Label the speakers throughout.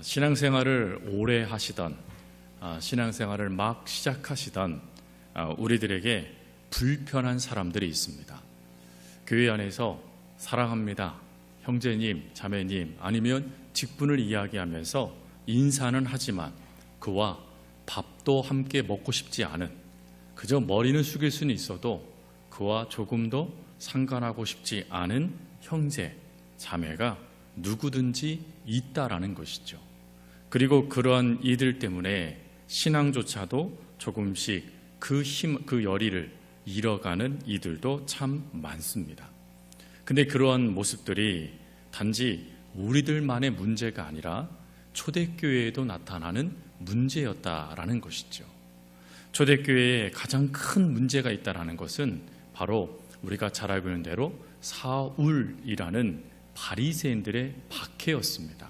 Speaker 1: 신앙생활을 오래 하시던 신앙생활을 막 시작하시던 우리들에게 불편한 사람들이 있습니다. 교회 안에서 사랑합니다, 형제님, 자매님, 아니면 직분을 이야기하면서 인사는 하지만 그와 밥도 함께 먹고 싶지 않은, 그저 머리는 숙일 수는 있어도 그와 조금도 상관하고 싶지 않은 형제, 자매가 누구든지 있다라는 것이죠. 그리고 그러한 이들 때문에 신앙조차도 조금씩 그 열의를 잃어가는 이들도 참 많습니다. 근데 그러한 모습들이 단지 우리들만의 문제가 아니라 초대교회에도 나타나는 문제였다라는 것이죠. 초대교회에 가장 큰 문제가 있다라는 것은 바로 우리가 잘 알고 있는 대로 사울이라는 바리새인들의 박해였습니다.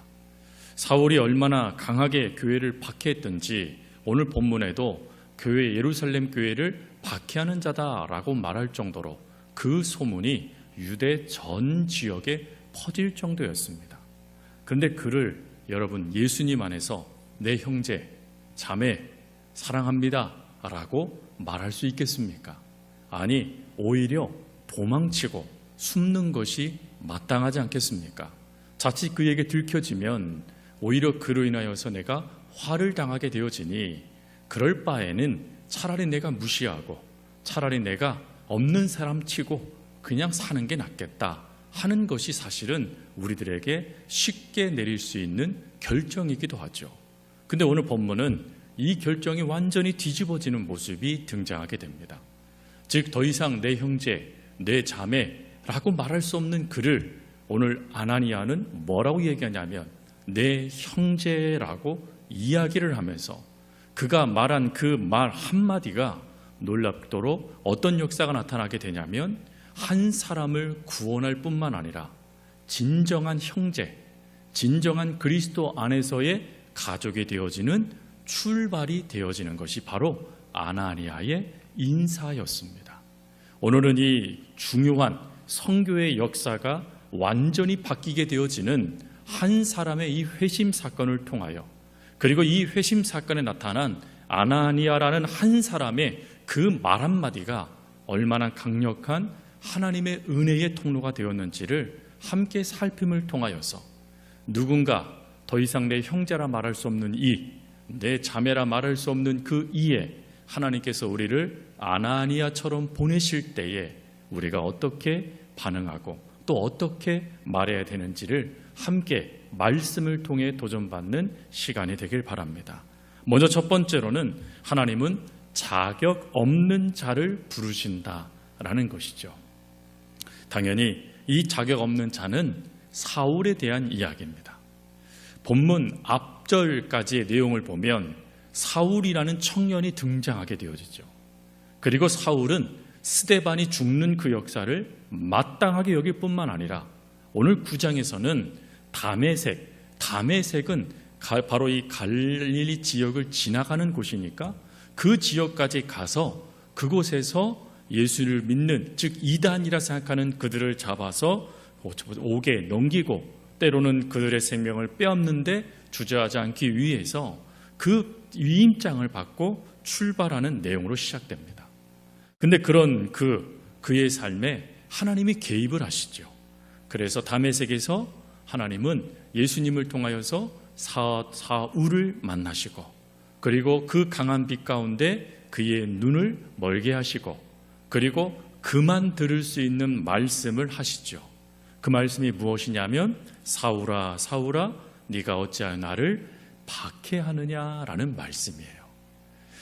Speaker 1: 사울이 얼마나 강하게 교회를 박해했던지 오늘 본문에도 교회, 예루살렘 교회를 박해하는 자다라고 말할 정도로 그 소문이 유대 전 지역에 퍼질 정도였습니다. 그런데 그를 여러분 예수님 안에서 내 형제, 자매, 사랑합니다 라고 말할 수 있겠습니까? 아니, 오히려 도망치고 숨는 것이 마땅하지 않겠습니까? 자칫 그에게 들켜지면 오히려 그로 인하여서 내가 화를 당하게 되어지니 그럴 바에는 차라리 내가 무시하고 차라리 내가 없는 사람 치고 그냥 사는 게 낫겠다 하는 것이 사실은 우리들에게 쉽게 내릴 수 있는 결정이기도 하죠. 근데 오늘 본문은 이 결정이 완전히 뒤집어지는 모습이 등장하게 됩니다. 즉 더 이상 내 형제, 내 자매라고 말할 수 없는 그를 오늘 아나니아는 뭐라고 얘기하냐면 내 형제라고 이야기를 하면서 그가 말한 그 말 한마디가 놀랍도록 어떤 역사가 나타나게 되냐면 한 사람을 구원할 뿐만 아니라 진정한 형제, 진정한 그리스도 안에서의 가족이 되어지는 출발이 되어지는 것이 바로 아나니아의 인사였습니다. 오늘은 이 중요한 성교의 역사가 완전히 바뀌게 되어지는 한 사람의 이 회심 사건을 통하여, 그리고 이 회심 사건에 나타난 아나니아라는 한 사람의 그 말 한마디가 얼마나 강력한 하나님의 은혜의 통로가 되었는지를 함께 살핌을 통하여서 누군가 더 이상 내 형제라 말할 수 없는 내 자매라 말할 수 없는 그 이에 하나님께서 우리를 아나니아처럼 보내실 때에 우리가 어떻게 반응하고 또 어떻게 말해야 되는지를 함께 말씀을 통해 도전받는 시간이 되길 바랍니다. 먼저 첫 번째로는 하나님은 자격 없는 자를 부르신다라는 것이죠. 당연히 이 자격 없는 자는 사울에 대한 이야기입니다. 본문 앞절까지의 내용을 보면 사울이라는 청년이 등장하게 되어지죠. 그리고 사울은 스데반이 죽는 그 역사를 마땅하게 여길 뿐만 아니라 오늘 9장에서는 다메섹은 바로 이 갈릴리 지역을 지나가는 곳이니까 그 지역까지 가서 그곳에서 예수를 믿는, 즉 이단이라 생각하는 그들을 잡아서 옥에 넘기고 때로는 그들의 생명을 빼앗는데 주저하지 않기 위해서 그 위임장을 받고 출발하는 내용으로 시작됩니다. 근데 그런 그의 삶에 하나님이 개입을 하시죠. 그래서 다메섹에서 하나님은 예수님을 통하여서 사울을 만나시고, 그리고 그 강한 빛 가운데 그의 눈을 멀게 하시고, 그리고 그만 들을 수 있는 말씀을 하시죠. 그 말씀이 무엇이냐면 사울아 사울아 네가 어찌하여 나를 박해하느냐라는 말씀이에요.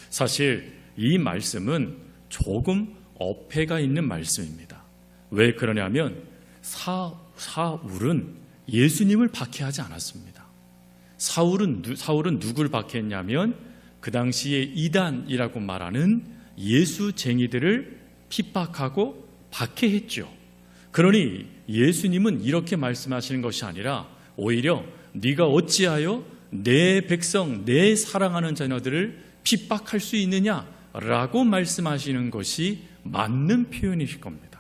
Speaker 1: 사실 이 말씀은 조금 어폐가 있는 말씀입니다. 왜 그러냐면 사울은 예수님을 박해하지 않았습니다. 사울은 누굴 박해했냐면 그 당시에 이단이라고 말하는 예수쟁이들을 핍박하고 박해했죠. 그러니 예수님은 이렇게 말씀하시는 것이 아니라 오히려 네가 어찌하여 내 백성, 내 사랑하는 자녀들을 핍박할 수 있느냐라고 말씀하시는 것이 맞는 표현이실 겁니다.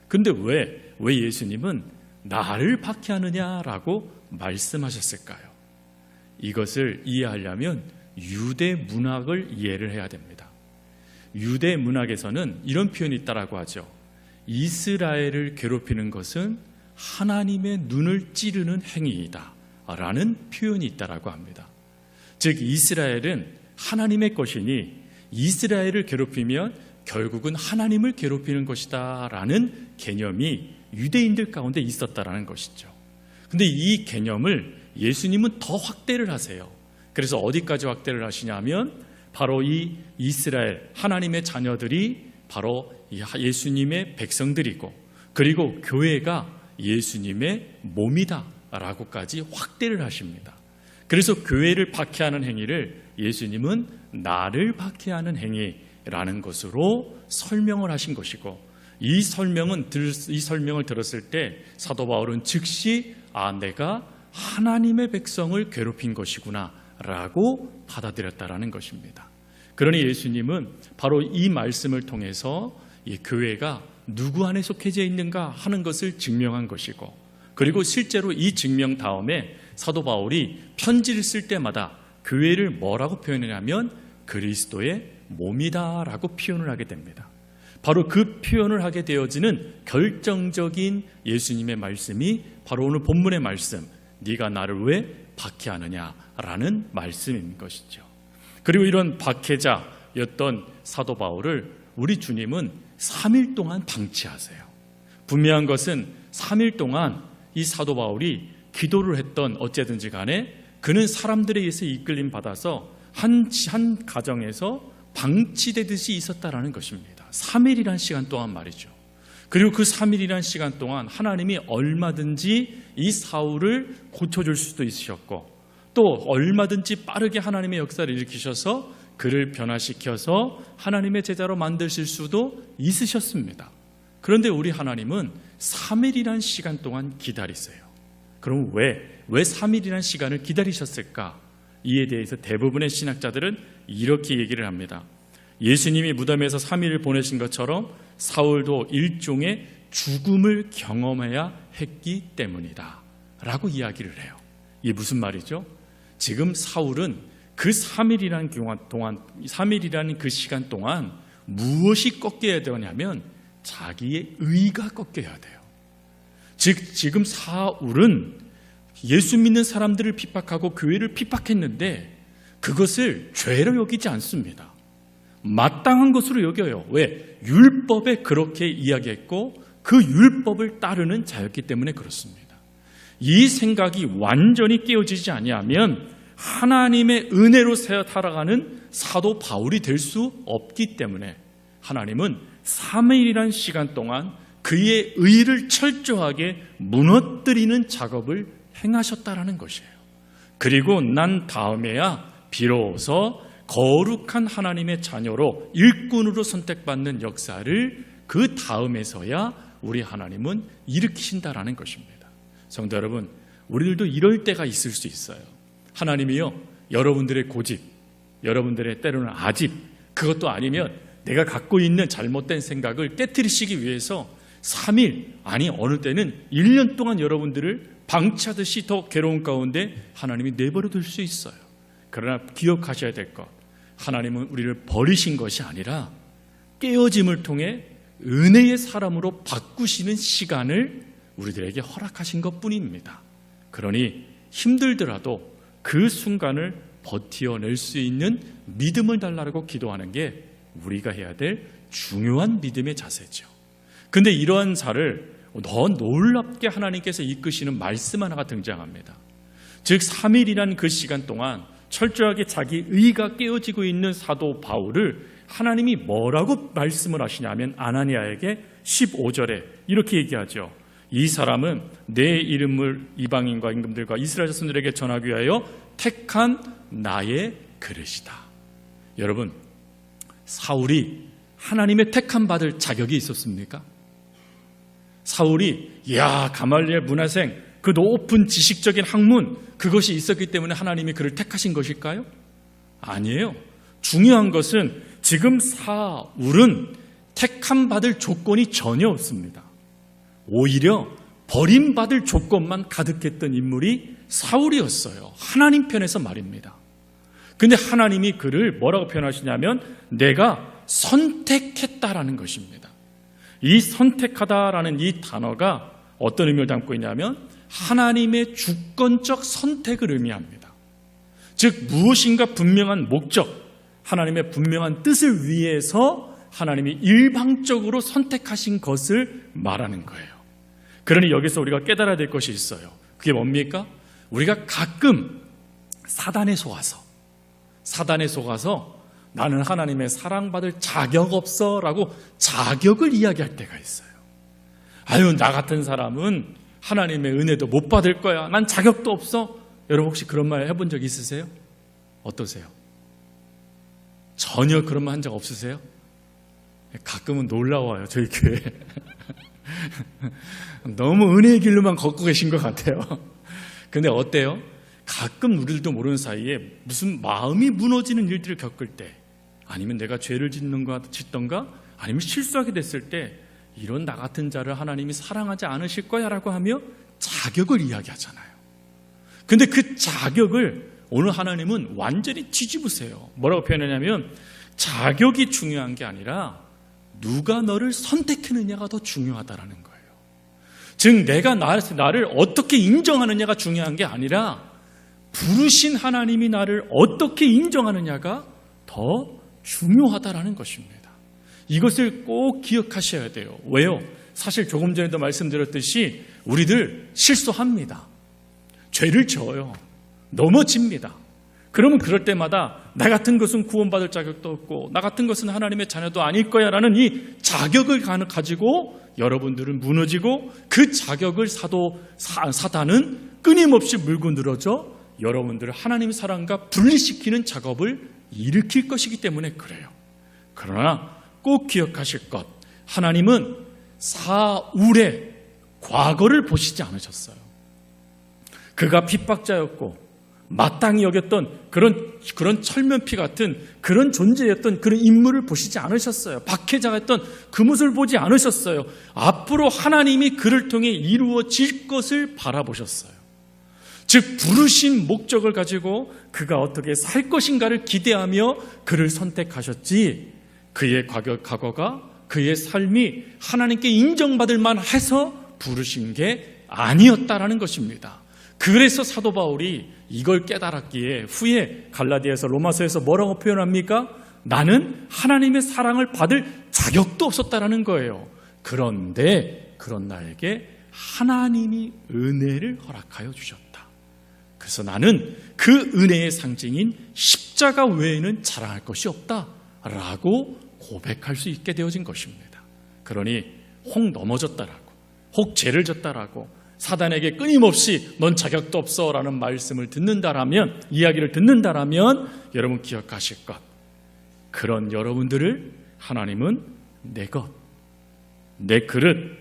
Speaker 1: 근데 왜 예수님은 나를 박해하느냐라고 말씀하셨을까요? 이것을 이해하려면 유대 문학을 이해를 해야 됩니다. 유대 문학에서는 이런 표현이 있다라고 하죠. 이스라엘을 괴롭히는 것은 하나님의 눈을 찌르는 행위이다 라는 표현이 있다라고 합니다. 즉 이스라엘은 하나님의 것이니 이스라엘을 괴롭히면 결국은 하나님을 괴롭히는 것이다 라는 개념이 유대인들 가운데 있었다라는 것이죠. 근데 이 개념을 예수님은 더 확대를 하세요. 그래서 어디까지 확대를 하시냐면 바로 이 이스라엘 하나님의 자녀들이 바로 예수님의 백성들이고 그리고 교회가 예수님의 몸이다 라고까지 확대를 하십니다. 그래서 교회를 박해하는 행위를 예수님은 나를 박해하는 행위라는 것으로 설명을 하신 것이고 이 설명을 들었을 때 사도 바울은 즉시 내가 하나님의 백성을 괴롭힌 것이구나 라고 받아들였다라는 것입니다. 그러니 예수님은 바로 이 말씀을 통해서 이 교회가 누구 안에 속해져 있는가 하는 것을 증명한 것이고 그리고 실제로 이 증명 다음에 사도 바울이 편지를 쓸 때마다 교회를 뭐라고 표현하냐면 그리스도의 몸이다라고 표현을 하게 됩니다. 바로 그 표현을 하게 되어지는 결정적인 예수님의 말씀이 바로 오늘 본문의 말씀, 네가 나를 왜 박해하느냐라는 말씀인 것이죠. 그리고 이런 박해자였던 사도 바울을 우리 주님은 3일 동안 방치하세요. 분명한 것은 3일 동안 이 사도 바울이 기도를 했던 어쨌든지 간에 그는 사람들에 의해서 이끌림 받아서 한 가정에서 방치되듯이 있었다라는 것입니다. 3일이란 시간 동안 말이죠. 그리고 그 3일이란 시간 동안 하나님이 얼마든지 이 사울을 고쳐줄 수도 있으셨고 또 얼마든지 빠르게 하나님의 역사를 일으키셔서 그를 변화시켜서 하나님의 제자로 만드실 수도 있으셨습니다. 그런데 우리 하나님은 3일이란 시간 동안 기다리세요. 그럼 왜 3일이란 시간을 기다리셨을까? 이에 대해서 대부분의 신학자들은 이렇게 얘기를 합니다. 예수님이 무덤에서 3일을 보내신 것처럼 사울도 일종의 죽음을 경험해야 했기 때문이다 라고 이야기를 해요. 이게 무슨 말이죠? 지금 사울은 그 3일이라는 그 시간 동안 무엇이 꺾여야 되냐면 자기의 의가 꺾여야 돼요. 즉 지금 사울은 예수 믿는 사람들을 핍박하고 교회를 핍박했는데 그것을 죄로 여기지 않습니다. 마땅한 것으로 여겨요. 왜? 율법에 그렇게 이야기했고 그 율법을 따르는 자였기 때문에 그렇습니다. 이 생각이 완전히 깨어지지 아니하면 하나님의 은혜로 살아가는 사도 바울이 될 수 없기 때문에 하나님은 3일이란 시간 동안 그의 의를 철저하게 무너뜨리는 작업을 행하셨다라는 것이에요. 그리고 난 다음에야 비로소 거룩한 하나님의 자녀로 일꾼으로 선택받는 역사를 그 다음에서야 우리 하나님은 일으키신다라는 것입니다. 성도 여러분, 우리들도 이럴 때가 있을 수 있어요. 하나님이요, 여러분들의 고집, 여러분들의 때로는 아집, 그것도 아니면 내가 갖고 있는 잘못된 생각을 깨트리시기 위해서 3일, 아니 어느 때는 1년 동안 여러분들을 방치하듯이 더 괴로운 가운데 하나님이 내버려 둘 수 있어요. 그러나 기억하셔야 될 것, 하나님은 우리를 버리신 것이 아니라 깨어짐을 통해 은혜의 사람으로 바꾸시는 시간을 우리들에게 허락하신 것뿐입니다. 그러니 힘들더라도 그 순간을 버텨낼 수 있는 믿음을 달라고 기도하는 게 우리가 해야 될 중요한 믿음의 자세죠. 근데 이러한 자를 더 놀랍게 하나님께서 이끄시는 말씀 하나가 등장합니다. 즉 3일이라는 그 시간 동안 철저하게 자기 의가 깨어지고 있는 사도 바울을 하나님이 뭐라고 말씀을 하시냐면 아나니아에게 15절에 이렇게 얘기하죠. 이 사람은 내 이름을 이방인과 임금들과 이스라엘 자손들에게 전하기 위하여 택한 나의 그릇이다. 여러분, 사울이 하나님의 택함 받을 자격이 있었습니까? 사울이 가말리엘 문화생, 그 높은 지식적인 학문, 그것이 있었기 때문에 하나님이 그를 택하신 것일까요? 아니에요. 중요한 것은 지금 사울은 택함 받을 조건이 전혀 없습니다. 오히려 버림받을 조건만 가득했던 인물이 사울이었어요. 하나님 편에서 말입니다. 근데 하나님이 그를 뭐라고 표현하시냐면 내가 선택했다라는 것입니다. 이 선택하다라는 이 단어가 어떤 의미를 담고 있냐면 하나님의 주권적 선택을 의미합니다. 즉 무엇인가 분명한 목적, 하나님의 분명한 뜻을 위해서 하나님이 일방적으로 선택하신 것을 말하는 거예요. 그러니 여기서 우리가 깨달아야 될 것이 있어요. 그게 뭡니까? 우리가 가끔 사단에 속아서 나는 하나님의 사랑받을 자격 없어 라고 자격을 이야기할 때가 있어요. 아유, 나 같은 사람은 하나님의 은혜도 못 받을 거야. 난 자격도 없어. 여러분 혹시 그런 말 해본 적 있으세요? 어떠세요? 전혀 그런 말 한 적 없으세요? 가끔은 놀라워요, 저희 교회. 너무 은혜의 길로만 걷고 계신 것 같아요. 근데 어때요? 가끔 우리들도 모르는 사이에 무슨 마음이 무너지는 일들을 겪을 때, 아니면 내가 죄를 짓던가 아니면 실수하게 됐을 때 이런 나 같은 자를 하나님이 사랑하지 않으실 거야 라고 하며 자격을 이야기하잖아요. 근데 그 자격을 오늘 하나님은 완전히 뒤집으세요. 뭐라고 표현하냐면 자격이 중요한 게 아니라 누가 너를 선택했느냐가 더 중요하다라는 거예요. 즉 내가 나를 어떻게 인정하느냐가 중요한 게 아니라 부르신 하나님이 나를 어떻게 인정하느냐가 더 중요하다라는 것입니다. 이것을 꼭 기억하셔야 돼요. 왜요? 사실 조금 전에도 말씀드렸듯이 우리들 실수합니다. 죄를 져요. 넘어집니다. 그러면 그럴 때마다 나 같은 것은 구원받을 자격도 없고 나 같은 것은 하나님의 자녀도 아닐 거야 라는 이 자격을 가지고 여러분들은 무너지고 그 자격을 사단은 끊임없이 물고 늘어져 여러분들을 하나님의 사랑과 분리시키는 작업을 일으킬 것이기 때문에 그래요. 그러나 꼭 기억하실 것, 하나님은 사울의 과거를 보시지 않으셨어요. 그가 핍박자였고 마땅히 여겼던 그런 철면피 같은 그런 존재였던 그런 인물을 보시지 않으셨어요. 박해자가 했던 그 모습을 보지 않으셨어요. 앞으로 하나님이 그를 통해 이루어질 것을 바라보셨어요. 즉 부르신 목적을 가지고 그가 어떻게 살 것인가를 기대하며 그를 선택하셨지, 그의 과거가 그의 삶이 하나님께 인정받을 만해서 부르신 게 아니었다라는 것입니다. 그래서 사도 바울이 이걸 깨달았기에 후에 갈라디아에서 로마서에서 뭐라고 표현합니까? 나는 하나님의 사랑을 받을 자격도 없었다라는 거예요. 그런데 그런 나에게 하나님이 은혜를 허락하여 주셨다. 그래서 나는 그 은혜의 상징인 십자가 외에는 자랑할 것이 없다라고 고백할 수 있게 되어진 것입니다. 그러니 혹 넘어졌다라고, 혹 죄를 졌다라고 사단에게 끊임없이 넌 자격도 없어라는 말씀을 듣는다라면, 이야기를 듣는다라면 여러분 기억하실 것, 그런 여러분들을 하나님은 내 것, 내 그릇,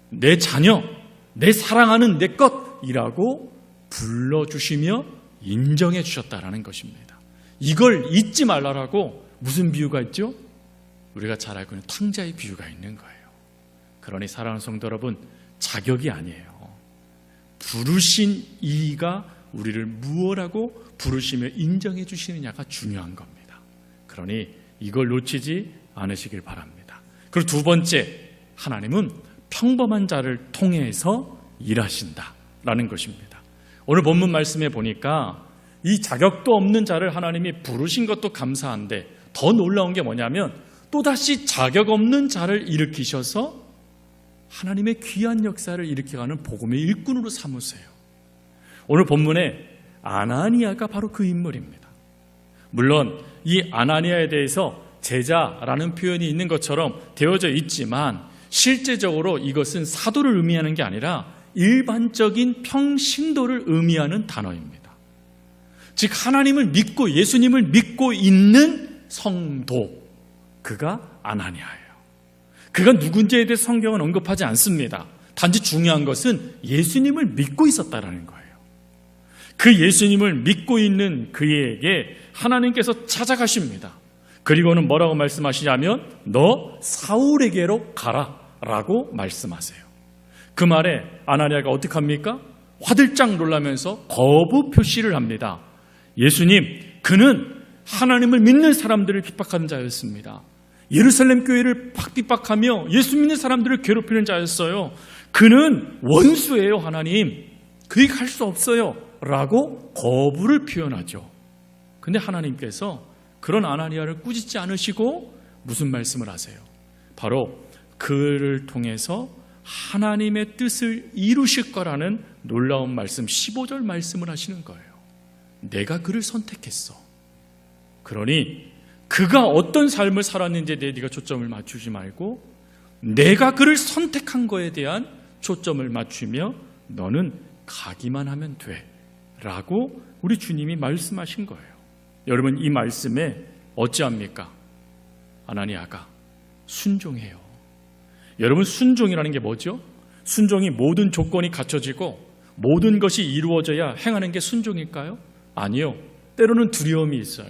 Speaker 1: 내 자녀, 내 사랑하는 내 것이라고 불러주시며 인정해 주셨다라는 것입니다. 이걸 잊지 말라라고 무슨 비유가 있죠? 우리가 잘 알고 있는 탕자의 비유가 있는 거예요. 그러니 사랑하는 성도 여러분, 자격이 아니에요. 부르신 이가 우리를 무엇하고 부르시며 인정해 주시느냐가 중요한 겁니다. 그러니 이걸 놓치지 않으시길 바랍니다. 그리고 두 번째, 하나님은 평범한 자를 통해서 일하신다라는 것입니다. 오늘 본문 말씀에 보니까 이 자격도 없는 자를 하나님이 부르신 것도 감사한데 더 놀라운 게 뭐냐면 또다시 자격 없는 자를 일으키셔서 하나님의 귀한 역사를 일으켜가는 복음의 일꾼으로 삼으세요. 오늘 본문에 아나니아가 바로 그 인물입니다. 물론 이 아나니아에 대해서 제자라는 표현이 있는 것처럼 되어져 있지만 실제적으로 이것은 사도를 의미하는 게 아니라 일반적인 평신도를 의미하는 단어입니다. 즉 하나님을 믿고 예수님을 믿고 있는 성도, 그가 아나니아예요. 그가 누군지에 대해 성경은 언급하지 않습니다. 단지 중요한 것은 예수님을 믿고 있었다라는 거예요. 그 예수님을 믿고 있는 그에게 하나님께서 찾아가십니다. 그리고는 뭐라고 말씀하시냐면 너 사울에게로 가라 라고 말씀하세요. 그 말에 아나니아가 어떻게 합니까? 화들짝 놀라면서 거부 표시를 합니다. 예수님, 그는 하나님을 믿는 사람들을 핍박하는 자였습니다. 예루살렘 교회를 핍박하며 예수 믿는 사람들을 괴롭히는 자였어요. 그는 원수예요, 하나님. 그에게 할 수 없어요 라고 거부를 표현하죠. 근데 하나님께서 그런 아나니아를 꾸짖지 않으시고 무슨 말씀을 하세요? 바로 그를 통해서 하나님의 뜻을 이루실 거라는 놀라운 말씀, 15절 말씀을 하시는 거예요. 내가 그를 선택했어. 그러니 그가 어떤 삶을 살았는지에 대해 네가 초점을 맞추지 말고 내가 그를 선택한 거에 대한 초점을 맞추며 너는 가기만 하면 돼 라고 우리 주님이 말씀하신 거예요. 여러분, 이 말씀에 어찌합니까? 아나니아가 순종해요. 여러분, 순종이라는 게 뭐죠? 순종이 모든 조건이 갖춰지고 모든 것이 이루어져야 행하는 게 순종일까요? 아니요. 때로는 두려움이 있어요.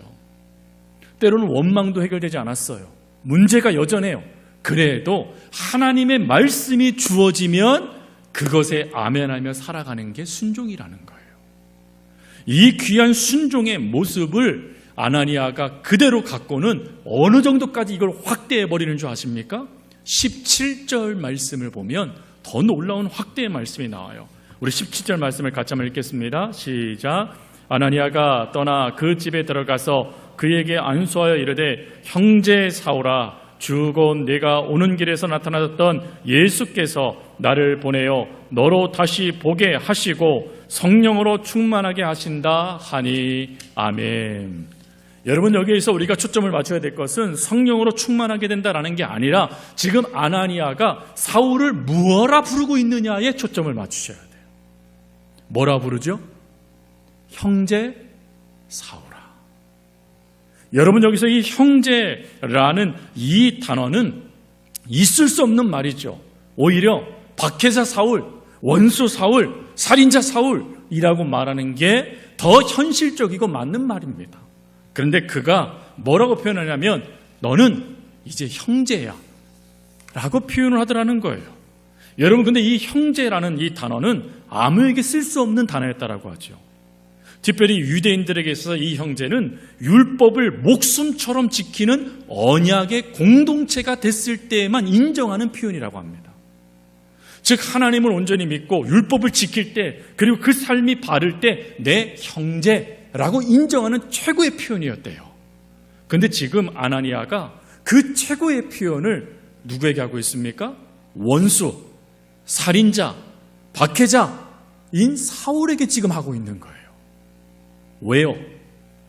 Speaker 1: 때로는 원망도 해결되지 않았어요. 문제가 여전해요. 그래도 하나님의 말씀이 주어지면 그것에 아멘하며 살아가는 게 순종이라는 거예요. 이 귀한 순종의 모습을 아나니아가 그대로 갖고는 어느 정도까지 이걸 확대해버리는 줄 아십니까? 17절 말씀을 보면 더 놀라운 확대의 말씀이 나와요. 우리 17절 말씀을 같이 한번 읽겠습니다. 시작. 아나니아가 떠나 그 집에 들어가서 그에게 안수하여 이르되 형제 사울아, 주 곧 네가 오는 길에서 나타나셨던 예수께서 나를 보내어 너로 다시 보게 하시고 성령으로 충만하게 하신다 하니 아멘. 여러분, 여기에서 우리가 초점을 맞춰야 될 것은 성령으로 충만하게 된다라는 게 아니라 지금 아나니아가 사울을 무엇라 부르고 있느냐에 초점을 맞추셔야 돼요. 뭐라 부르죠? 형제 사울아. 여러분, 여기서 이 형제라는 이 단어는 있을 수 없는 말이죠. 오히려 박해자 사울, 원수 사울, 살인자 사울이라고 말하는 게 더 현실적이고 맞는 말입니다. 그런데 그가 뭐라고 표현하냐면 너는 이제 형제야 라고 표현을 하더라는 거예요. 여러분, 근데 이 형제라는 이 단어는 아무에게 쓸 수 없는 단어였다라고 하죠. 특별히 유대인들에게 있어서 이 형제는 율법을 목숨처럼 지키는 언약의 공동체가 됐을 때에만 인정하는 표현이라고 합니다. 즉, 하나님을 온전히 믿고 율법을 지킬 때, 그리고 그 삶이 바를 때 내 형제라고 인정하는 최고의 표현이었대요. 그런데 지금 아나니아가 그 최고의 표현을 누구에게 하고 있습니까? 원수, 살인자, 박해자인 사울에게 지금 하고 있는 거예요. 왜요?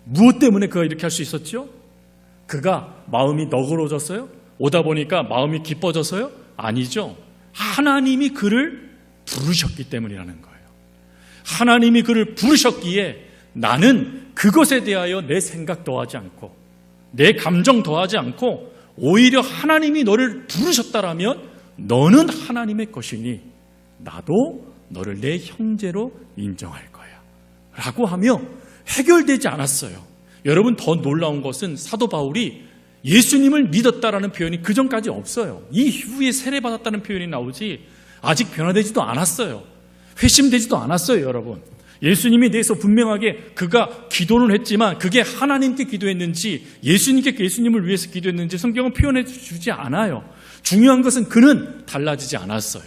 Speaker 1: 무엇 때문에 그가 이렇게 할 수 있었죠? 그가 마음이 너그러워졌어요? 오다 보니까 마음이 기뻐져서요? 아니죠. 하나님이 그를 부르셨기 때문이라는 거예요. 하나님이 그를 부르셨기에 나는 그것에 대하여 내 생각 더하지 않고 내 감정 더하지 않고 오히려 하나님이 너를 부르셨다라면 너는 하나님의 것이니 나도 너를 내 형제로 인정할 거야 라고 하며 해결되지 않았어요. 여러분, 더 놀라운 것은 사도 바울이 예수님을 믿었다라는 표현이 그 전까지 없어요. 이후에 세례받았다는 표현이 나오지 아직 변화되지도 않았어요. 회심되지도 않았어요. 여러분, 예수님에 대해서 분명하게 그가 기도를 했지만 그게 하나님께 기도했는지 예수님을 위해서 기도했는지 성경은 표현해 주지 않아요. 중요한 것은 그는 달라지지 않았어요.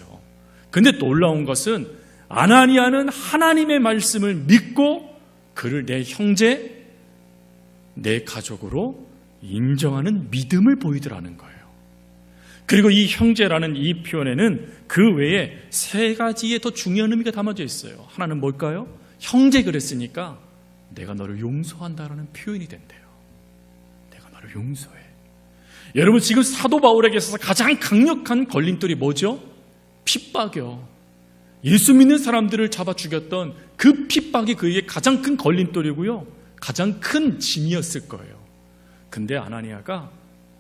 Speaker 1: 그런데 놀라운 것은 아나니아는 하나님의 말씀을 믿고 그를 내 형제, 내 가족으로 인정하는 믿음을 보이더라는 거예요. 그리고 이 형제라는 이 표현에는 그 외에 세 가지의 더 중요한 의미가 담아져 있어요. 하나는 뭘까요? 형제 그랬으니까 내가 너를 용서한다라는 표현이 된대요. 내가 너를 용서해. 여러분, 지금 사도 바울에게 있어서 가장 강력한 걸림돌이 뭐죠? 핍박이요. 예수 믿는 사람들을 잡아 죽였던 그 핍박이 그에게 가장 큰 걸림돌이고요. 가장 큰 짐이었을 거예요. 근데 아나니아가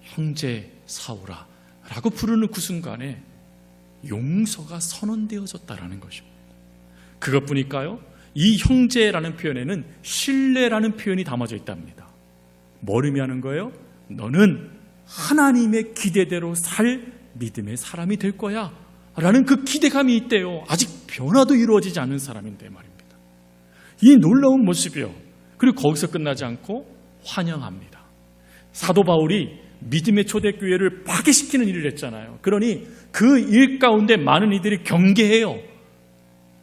Speaker 1: 형제 사울아 라고 부르는 그 순간에 용서가 선언되어졌다라는 것입니다. 그것뿐일까요? 이 형제라는 표현에는 신뢰라는 표현이 담아져 있답니다. 뭘 의미하는 거예요? 너는 하나님의 기대대로 살 믿음의 사람이 될 거야 라는 그 기대감이 있대요. 아직 변화도 이루어지지 않은 사람인데 말입니다. 이 놀라운 모습이요. 그리고 거기서 끝나지 않고 환영합니다. 사도 바울이 믿음의 초대교회를 파괴시키는 일을 했잖아요. 그러니 그 일 가운데 많은 이들이 경계해요.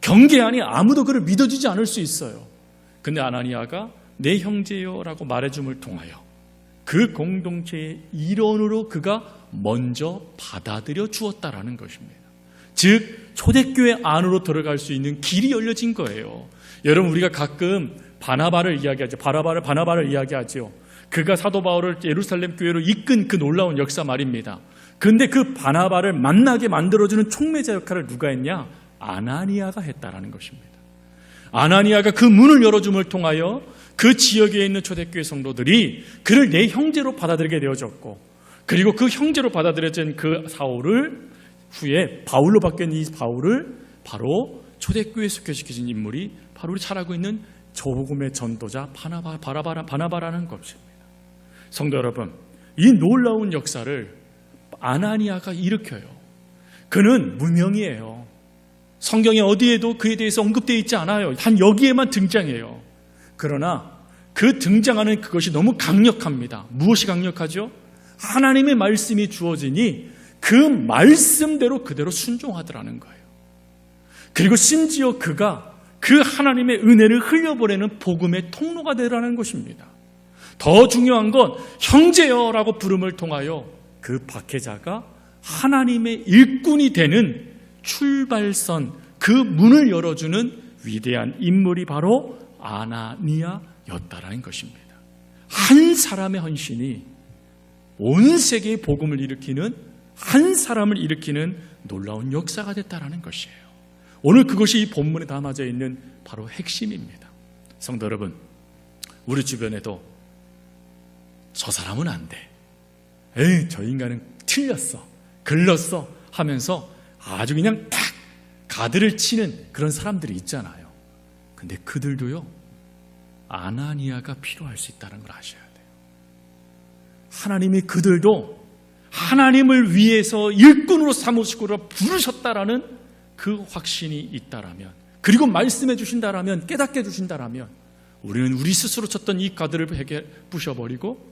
Speaker 1: 경계하니 아무도 그를 믿어주지 않을 수 있어요. 근데 아나니아가 내 형제요 라고 말해줌을 통하여 그 공동체의 일원으로 그가 먼저 받아들여 주었다라는 것입니다. 즉 초대교회 안으로 들어갈 수 있는 길이 열려진 거예요. 여러분, 우리가 가끔 바나바를 이야기하죠. 바나바를 이야기하죠. 그가 사도 바울을 예루살렘 교회로 이끈 그 놀라운 역사 말입니다. 그런데 그 바나바를 만나게 만들어주는 촉매자 역할을 누가 했냐? 아나니아가 했다라는 것입니다. 아나니아가 그 문을 열어줌을 통하여 그 지역에 있는 초대교회 성도들이 그를 내 형제로 받아들이게 되어졌고, 그리고 그 형제로 받아들여진 그 사울을 후에 바울로 바뀐 이 바울을 바로 초대교회에 속해시키신 인물이 바로 우리 잘 알고 있는 복음의 전도자 바나바라는 것입니다. 성도 여러분, 이 놀라운 역사를 아나니아가 일으켜요. 그는 무명이에요. 성경에 어디에도 그에 대해서 언급되어 있지 않아요. 단 여기에만 등장해요. 그러나 그 등장하는 그것이 너무 강력합니다. 무엇이 강력하죠? 하나님의 말씀이 주어지니 그 말씀대로 그대로 순종하더라는 거예요. 그리고 심지어 그가 그 하나님의 은혜를 흘려보내는 복음의 통로가 되라는 것입니다. 더 중요한 건 형제여라고 부름을 통하여 그 박해자가 하나님의 일꾼이 되는 출발선, 그 문을 열어주는 위대한 인물이 바로 아나니아였다라는 것입니다. 한 사람의 헌신이 온 세계의 복음을 일으키는, 한 사람을 일으키는 놀라운 역사가 됐다라는 것이에요. 오늘 그것이 이 본문에 담아져 있는 바로 핵심입니다. 성도 여러분, 우리 주변에도 저 사람은 안 돼, 에이 저 인간은 틀렸어, 글렀어 하면서 아주 그냥 탁 가드를 치는 그런 사람들이 있잖아요. 근데 그들도요, 아나니아가 필요할 수 있다는 걸 아셔야 돼요. 하나님이 그들도 하나님을 위해서 일꾼으로 삼으시고 부르셨다라는 그 확신이 있다라면, 그리고 말씀해 주신다라면, 깨닫게 해 주신다라면, 우리는 우리 스스로 쳤던 이 가드를 부셔버리고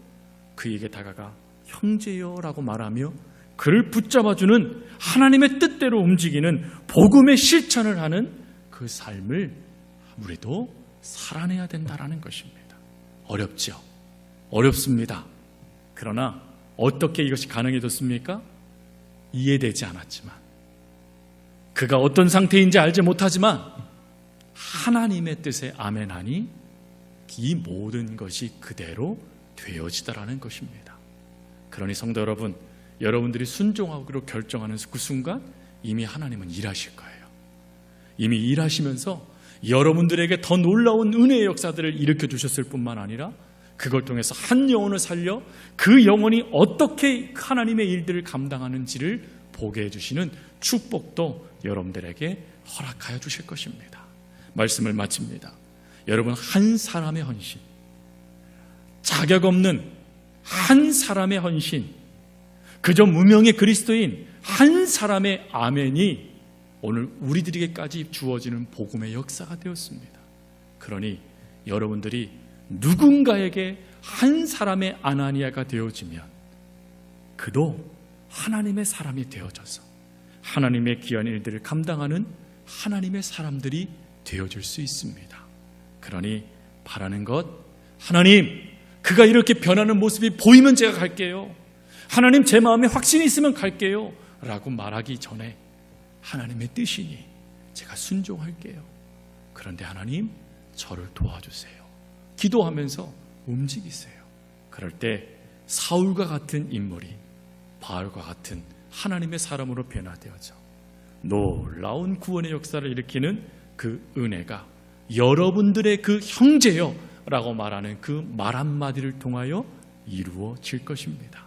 Speaker 1: 그에게 다가가 형제여라고 말하며 그를 붙잡아주는 하나님의 뜻대로 움직이는 복음의 실천을 하는 그 삶을 우리도 살아내야 된다라는 것입니다. 어렵죠? 어렵습니다. 그러나 어떻게 이것이 가능해졌습니까? 이해되지 않았지만, 그가 어떤 상태인지 알지 못하지만 하나님의 뜻에 아멘하니 이 모든 것이 그대로 되어지다라는 것입니다. 그러니 성도 여러분, 여러분들이 순종하기로 결정하는 그 순간 이미 하나님은 일하실 거예요. 이미 일하시면서 여러분들에게 더 놀라운 은혜의 역사들을 일으켜 주셨을 뿐만 아니라 그걸 통해서 한 영혼을 살려 그 영혼이 어떻게 하나님의 일들을 감당하는지를 보게 해주시는 축복도 여러분들에게 허락하여 주실 것입니다. 말씀을 마칩니다. 여러분, 한 사람의 헌신, 자격 없는 한 사람의 헌신, 그저 무명의 그리스도인 한 사람의 아멘이 오늘 우리들에게까지 주어지는 복음의 역사가 되었습니다. 그러니 여러분들이 누군가에게 한 사람의 아나니아가 되어지면 그도 하나님의 사람이 되어져서 하나님의 귀한 일들을 감당하는 하나님의 사람들이 되어질 수 있습니다. 그러니 바라는 것, 하나님, 그가 이렇게 변하는 모습이 보이면 제가 갈게요. 하나님, 제 마음에 확신이 있으면 갈게요 라고 말하기 전에 하나님의 뜻이니 제가 순종할게요. 그런데 하나님, 저를 도와주세요. 기도하면서 움직이세요. 그럴 때 사울과 같은 인물이 바울과 같은 하나님의 사람으로 변화되어져 놀라운 구원의 역사를 일으키는 그 은혜가 여러분들의 그 형제여 라고 말하는 그 말 한마디를 통하여 이루어질 것입니다.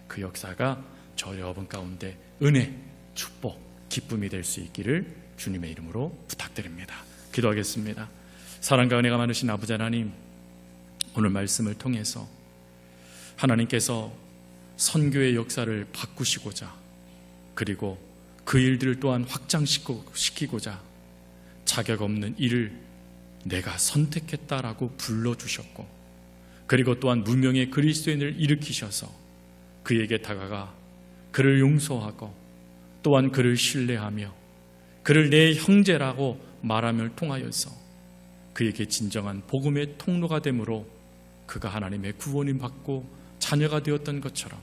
Speaker 1: 그 역사가 저 여러분 가운데 은혜, 축복, 기쁨이 될 수 있기를 주님의 이름으로 부탁드립니다. 기도하겠습니다. 사랑과 은혜가 많으신 아버지 하나님, 오늘 말씀을 통해서 하나님께서 선교의 역사를 바꾸시고자, 그리고 그 일들을 또한 확장시키고자 자격 없는 일을 내가 선택했다라고 불러주셨고, 그리고 또한 무명의 그리스도인을 일으키셔서 그에게 다가가 그를 용서하고 또한 그를 신뢰하며 그를 내 형제라고 말함을 통하여서 그에게 진정한 복음의 통로가 되므로 그가 하나님의 구원을 받고 자녀가 되었던 것처럼,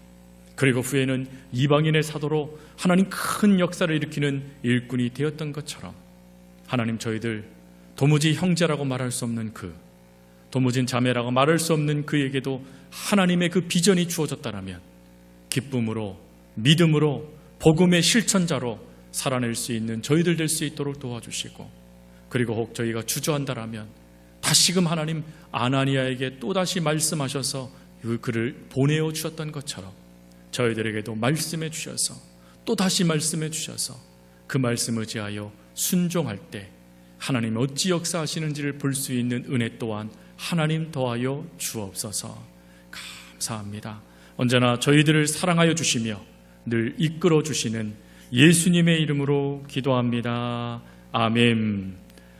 Speaker 1: 그리고 후에는 이방인의 사도로 하나님 큰 역사를 일으키는 일꾼이 되었던 것처럼, 하나님 저희들 도무지 형제라고 말할 수 없는 도무지 자매라고 말할 수 없는 그에게도 하나님의 그 비전이 주어졌다라면 기쁨으로, 믿음으로, 복음의 실천자로 살아낼 수 있는 저희들 될 수 있도록 도와주시고, 그리고 혹 저희가 주저한다라면 다시금 하나님 아나니아에게 또다시 말씀하셔서 그를 보내어 주셨던 것처럼 저희들에게도 말씀해 주셔서 또다시 말씀해 주셔서 그 말씀을 의지하여 순종할 때 하나님 어찌 역사하시는지를 볼 수 있는 은혜 또한 하나님 더하여 주옵소서. 감사합니다. 언제나 저희들을 사랑하여 주시며 늘 이끌어 주시는 예수님의 이름으로 기도합니다. 아멘.